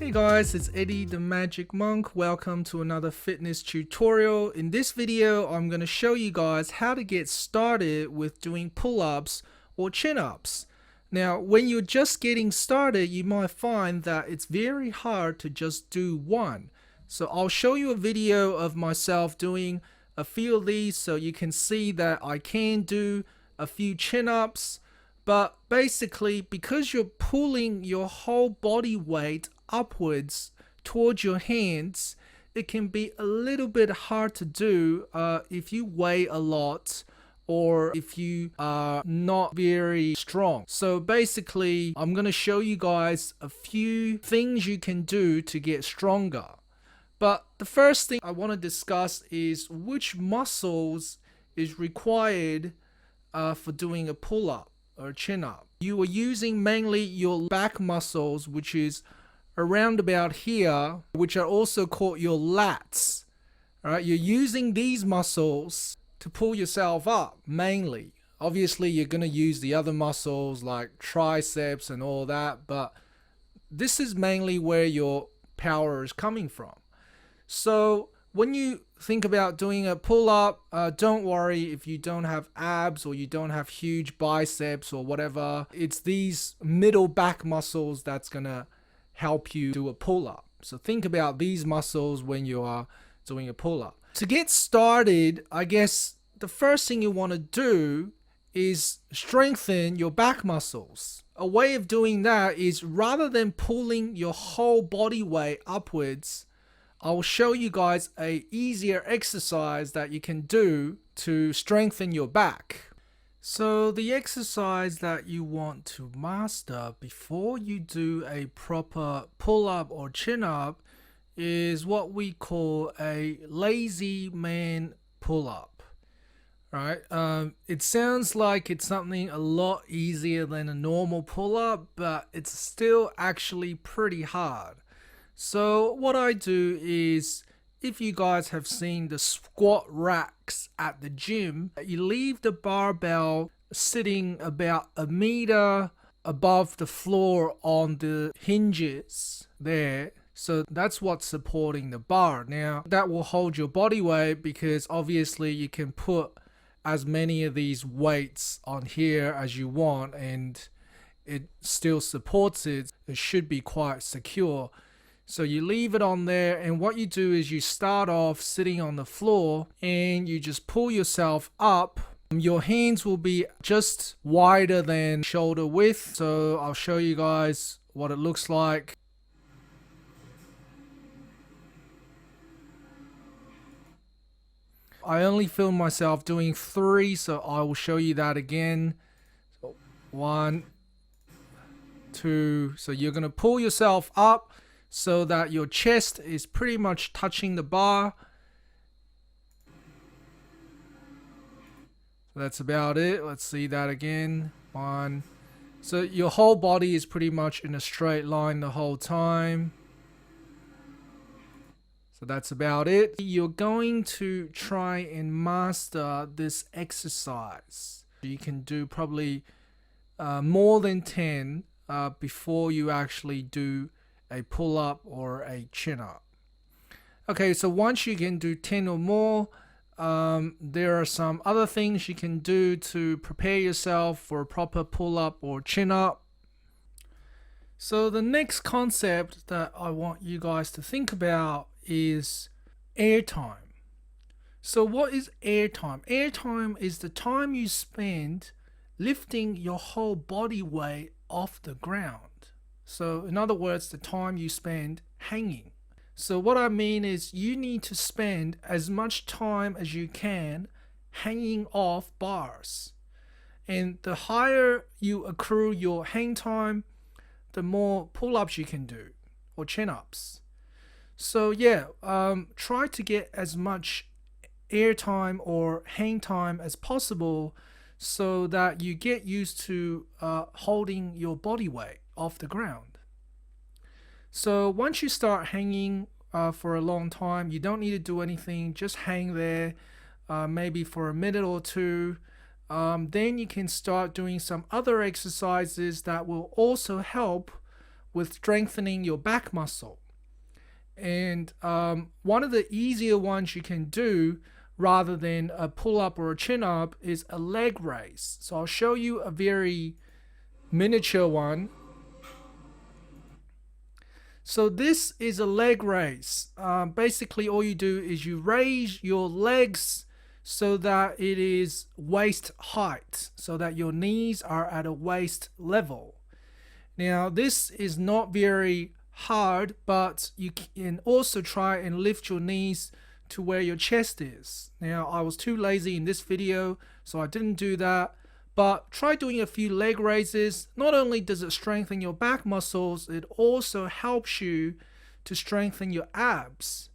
Hey guys, it's Eddie the Magic Monk. Welcome to another fitness tutorial. In this video, I'm going to show you guys how to get started with doing pull-ups or chin-ups. Now, when you're just getting started, you might find that it's very hard to just do one. So I'll show you a video of myself doing a few of these so you can see that I can do a few chin-ups. But basically, because you're pulling your whole body weight upwards towards your hands, it can be a little bit hard to do if you weigh a lot or if you are not very strong. So basically, I'm going to show you guys a few things you can do to get stronger. But the first thing I want to discuss is which muscles is required for doing a pull-up or chin up. You are using mainly your back muscles, which is around about here, which are also called your lats. All right, you're using these muscles to pull yourself up mainly. Obviously, you're going to use the other muscles like triceps and all that, but this is mainly where your power is coming from. So when you think about doing a pull-up, don't worry if you don't have abs or you don't have huge biceps or whatever. It's these middle back muscles that's going to help you do a pull-up. So think about these muscles when you are doing a pull-up. To get started, I guess the first thing you want to do is strengthen your back muscles. A way of doing that is rather than pulling your whole body weight upwards, I'll show you guys an easier exercise that you can do to strengthen your back. So the exercise that you want to master before you do a proper pull-up or chin-up is what we call a lazy man pull-up. Right? It sounds like it's something a lot easier than a normal pull-up, but it's still actually pretty hard. So what I do is, if you guys have seen the squat racks at the gym, you leave the barbell sitting about a meter above the floor on the hinges there. So that's what's supporting the bar. Now that will hold your body weight because obviously you can put as many of these weights on here as you want and it still supports it. It should be quite secure. So you leave it on there, and what you do is you start off sitting on the floor and you just pull yourself up. Your hands will be just wider than shoulder width. So I'll show you guys what it looks like. I only filmed myself doing 3, so I will show you that again. So 1, 2, so you're going to pull yourself up so that your chest is pretty much touching the bar. That's about it. Let's see that again. 1. So your whole body is pretty much in a straight line the whole time. So that's about it. You're going to try and master this exercise. You can do probably more than 10 before you actually do a pull-up or a chin-up. Okay, so once you can do 10 or more, there are some other things you can do to prepare yourself for a proper pull-up or chin-up. So the next concept that I want you guys to think about is airtime. So what is airtime? Airtime is the time you spend lifting your whole body weight off the ground. So in other words, the time you spend hanging. So what I mean is you need to spend as much time as you can hanging off bars. And the higher you accrue your hang time, the more pull-ups you can do or chin-ups. So yeah, try to get as much air time or hang time as possible so that you get used to holding your body weight off the ground. So once you start hanging for a long time, you don't need to do anything, just hang there maybe for a minute or two. Then you can start doing some other exercises that will also help with strengthening your back muscle. And one of the easier ones you can do rather than a pull-up or a chin-up is a leg raise. So I'll show you a very miniature one. So this is a leg raise. Basically all you do is you raise your legs so that it is waist height, so that your knees are at a waist level. Now this is not very hard, but you can also try and lift your knees to where your chest is. Now I was too lazy in this video, so I didn't do that, but try doing a few leg raises. Not only does it strengthen your back muscles, it also helps you to strengthen your abs.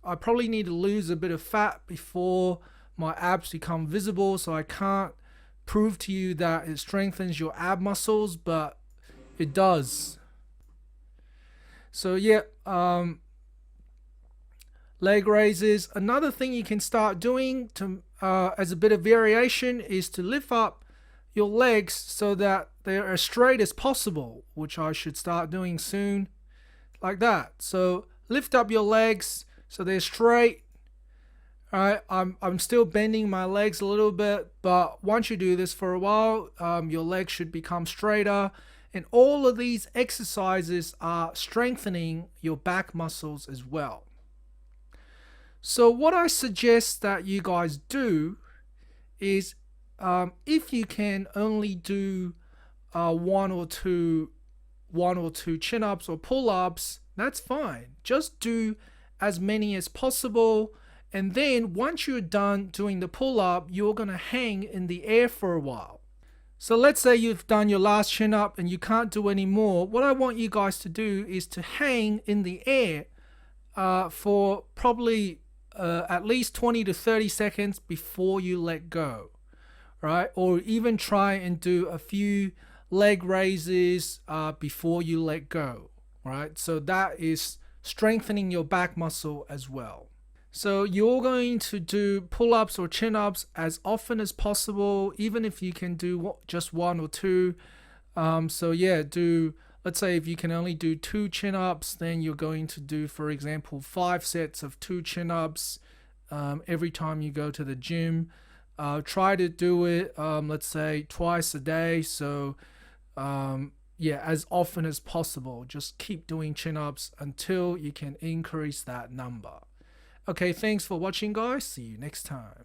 I probably need to lose a bit of fat before my abs become visible, so I can't prove to you that it strengthens your ab muscles, but it does. So yeah, leg raises. Another thing you can start doing to as a bit of variation is to lift up your legs so that they're as straight as possible, which I should start doing soon, like that. So lift up your legs so they're straight. Alright, I'm still bending my legs a little bit, but once you do this for a while, your legs should become straighter. And all of these exercises are strengthening your back muscles as well. So what I suggest that you guys do is, if you can only do one or two chin-ups or pull-ups, that's fine. Just do as many as possible, and then once you're done doing the pull-up, you're gonna hang in the air for a while. So let's say you've done your last chin-up and you can't do any more. What I want you guys to do is to hang in the air for probably at least 20 to 30 seconds before you let go, right? Or even try and do a few leg raises before you let go, right? So that is strengthening your back muscle as well. So you're going to do pull-ups or chin-ups as often as possible, even if you can do just one or two. So yeah, let's say if you can only do 2 chin-ups, then you're going to do, for example, 5 sets of 2 chin-ups every time you go to the gym. Try to do it, let's say twice a day. So yeah, as often as possible. Just keep doing chin-ups until you can increase that number. Okay, thanks for watching, guys. See you next time.